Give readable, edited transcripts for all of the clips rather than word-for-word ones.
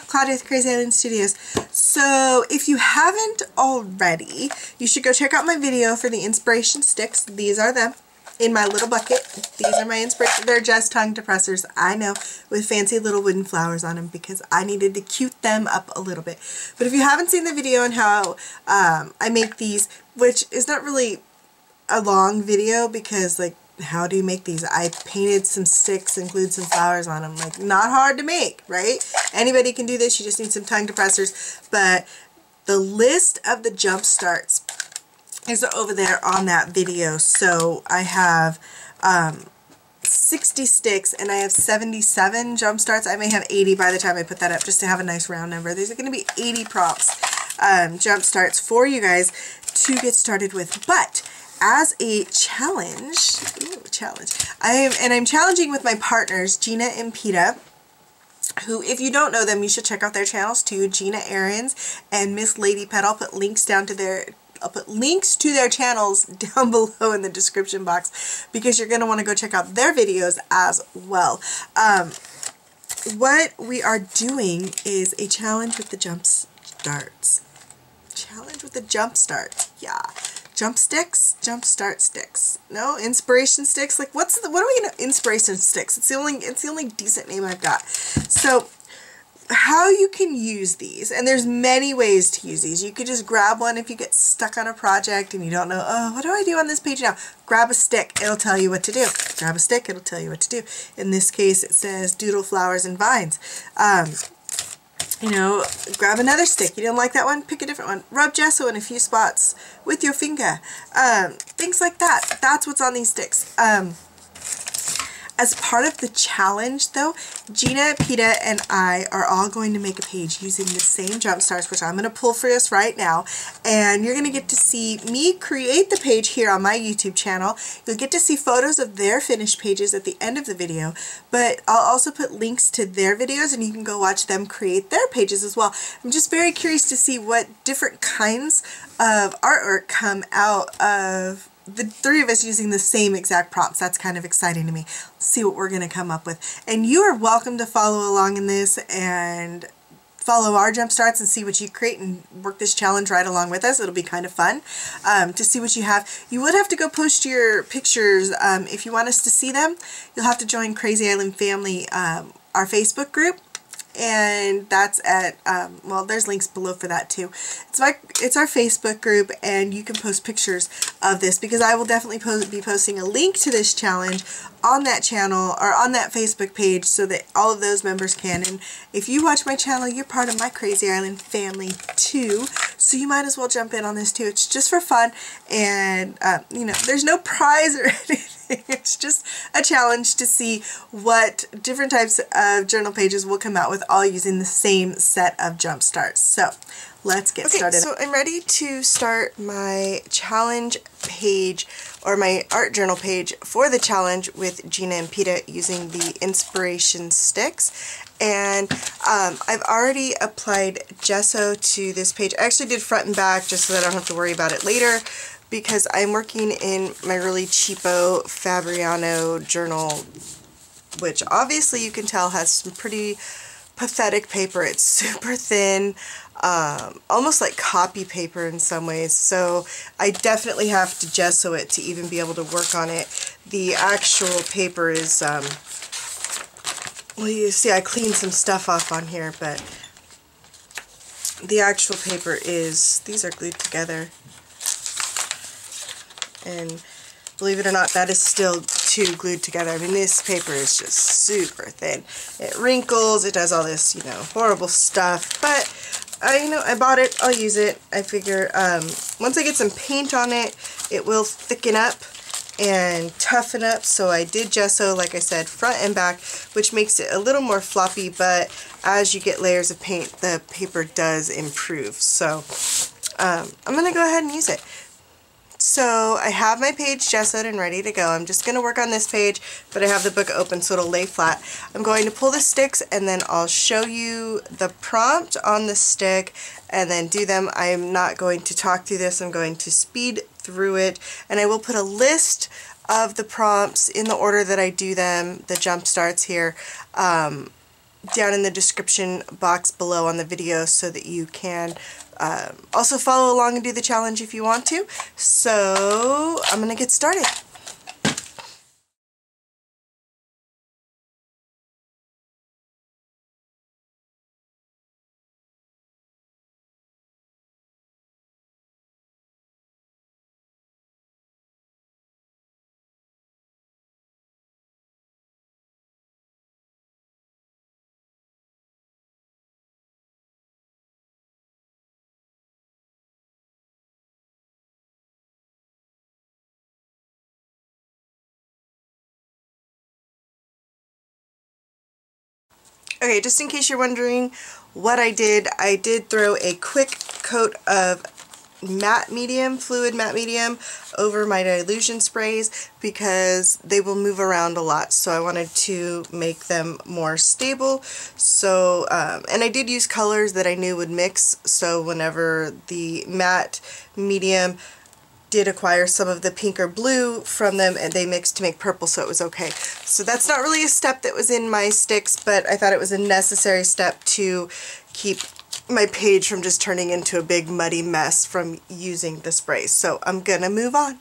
Claudia with Krazy Island Studios. So if you haven't already, you should go check out my video for the inspiration sticks. These are them in my little bucket. These are my inspiration. They're just tongue depressors, I know, with fancy little wooden flowers on them because I needed to cute them up a little bit. But if you haven't seen the video on how I make these, which is not really a long video because, like, how do you make these? I painted some sticks and glued some flowers on them. Like, not hard to make, right? Anybody can do this. You just need some tongue depressors. But the list of the jump starts is over there on that video. So I have 60 sticks and I have 77 jump starts. I may have 80 by the time I put that up just to have a nice round number. There's going to be 80 prompts, jump starts for you guys to get started with. But as a challenge, I'm challenging with my partners, Gina and Peta, who, if you don't know them, you should check out their channels too. Gina Aarons and Miss Lady Pet. I'll put links to their channels down below in the description box because you're going to want to go check out their videos as well. What we are doing is a challenge with the jump starts. Challenge with the jump starts. Yeah. Jump sticks? Jump start sticks. No? Inspiration sticks? Like, what do we know? Inspiration sticks. It's the only decent name I've got. So, how you can use these, and there's many ways to use these. You could just grab one if you get stuck on a project and you don't know, oh, what do I do on this page now? Grab a stick, it'll tell you what to do. Grab a stick, it'll tell you what to do. In this case, it says doodle flowers and vines. You know, grab another stick. You didn't like that one? Pick a different one. Rub gesso in a few spots with your finger. Things like that. That's what's on these sticks. As part of the challenge, though, Gina, Peta, and I are all going to make a page using the same jump starts, which I'm going to pull for us right now. And you're going to get to see me create the page here on my YouTube channel. You'll get to see photos of their finished pages at the end of the video. But I'll also put links to their videos, and you can go watch them create their pages as well. I'm just very curious to see what different kinds of artwork come out of the three of us using the same exact prompts. That's kind of exciting to me. Let's see what we're going to come up with. And you are welcome to follow along in this and follow our jump starts and see what you create and work this challenge right along with us. It'll be kind of fun to see what you have. You would have to go post your pictures if you want us to see them. You'll have to join Krazy Island Family, our Facebook group. And that's at, well, there's links below for that too. It's our Facebook group, and you can post pictures of this because I will definitely be posting a link to this challenge on that channel or on that Facebook page so that all of those members can. And if you watch my channel, you're part of my Krazy Island family too. So you might as well jump in on this too. It's just for fun, and you know, there's no prize or anything. It's just a challenge to see what different types of journal pages will come out with, all using the same set of jump starts. So let's get started. So I'm ready to start my challenge page, or my art journal page for the challenge with Gina and Peta using the inspiration sticks. And I've already applied gesso to this page. I actually did front and back just so that I don't have to worry about it later, because I'm working in my really cheapo Fabriano journal, which obviously you can tell has some pretty pathetic paper. It's super thin, almost like copy paper in some ways, so I definitely have to gesso it to even be able to work on it. The actual paper is, well, you see I cleaned some stuff off on here, but the actual paper is, these are glued together. And believe it or not, that is still too glued together. I mean, this paper is just super thin. It wrinkles, it does all this, you know, horrible stuff. But, you know, I bought it, I'll use it. I figure once I get some paint on it, it will thicken up and toughen up. So I did gesso, like I said, front and back, which makes it a little more floppy, but as you get layers of paint, the paper does improve. So I'm going to go ahead and use it. So I have my page gessoed and ready to go. I'm just going to work on this page, but I have the book open so it'll lay flat. I'm going to pull the sticks and then I'll show you the prompt on the stick and then do them. I am not going to talk through this. I'm going to speed through it, and I will put a list of the prompts in the order that I do them, the jump starts here, down in the description box below on the video so that you can also follow along and do the challenge if you want to. So I'm going to get started. Okay, just in case you're wondering what I did throw a quick coat of matte medium, fluid matte medium, over my dilution sprays because they will move around a lot, so I wanted to make them more stable. So, and I did use colors that I knew would mix, so whenever the matte medium did acquire some of the pink or blue from them, and they mixed to make purple, so it was okay. So that's not really a step that was in my sticks, but I thought it was a necessary step to keep my page from just turning into a big muddy mess from using the sprays. So I'm gonna move on.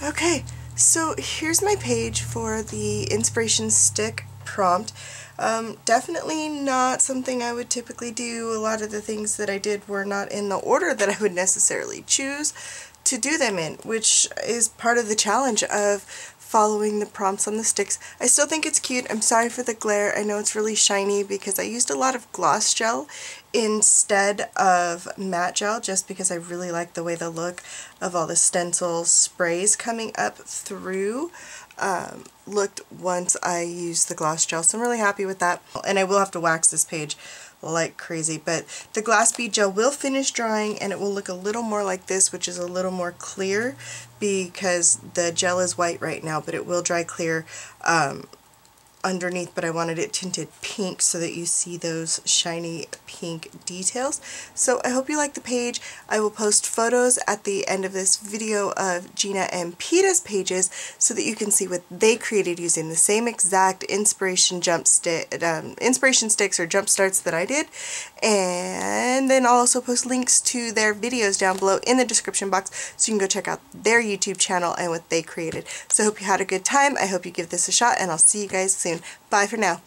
Okay, so here's my page for the inspiration stick prompt. Definitely not something I would typically do. A lot of the things that I did were not in the order that I would necessarily choose to do them in, which is part of the challenge of following the prompts on the sticks. I still think it's cute. I'm sorry for the glare. I know it's really shiny because I used a lot of gloss gel instead of matte gel just because I really like the way the look of all the stencil sprays coming up through looked once I used the gloss gel, so I'm really happy with that. And I will have to wax this page like crazy, but the glass bead gel will finish drying and it will look a little more like this, which is a little more clear because the gel is white right now, but it will dry clear underneath, but I wanted it tinted pink so that you see those shiny pink details. So I hope you like the page. I will post photos at the end of this video of Gina and Peta's pages so that you can see what they created using the same exact inspiration sticks or jump starts that I did. And then I'll also post links to their videos down below in the description box so you can go check out their YouTube channel and what they created. So I hope you had a good time. I hope you give this a shot and I'll see you guys soon. Bye for now.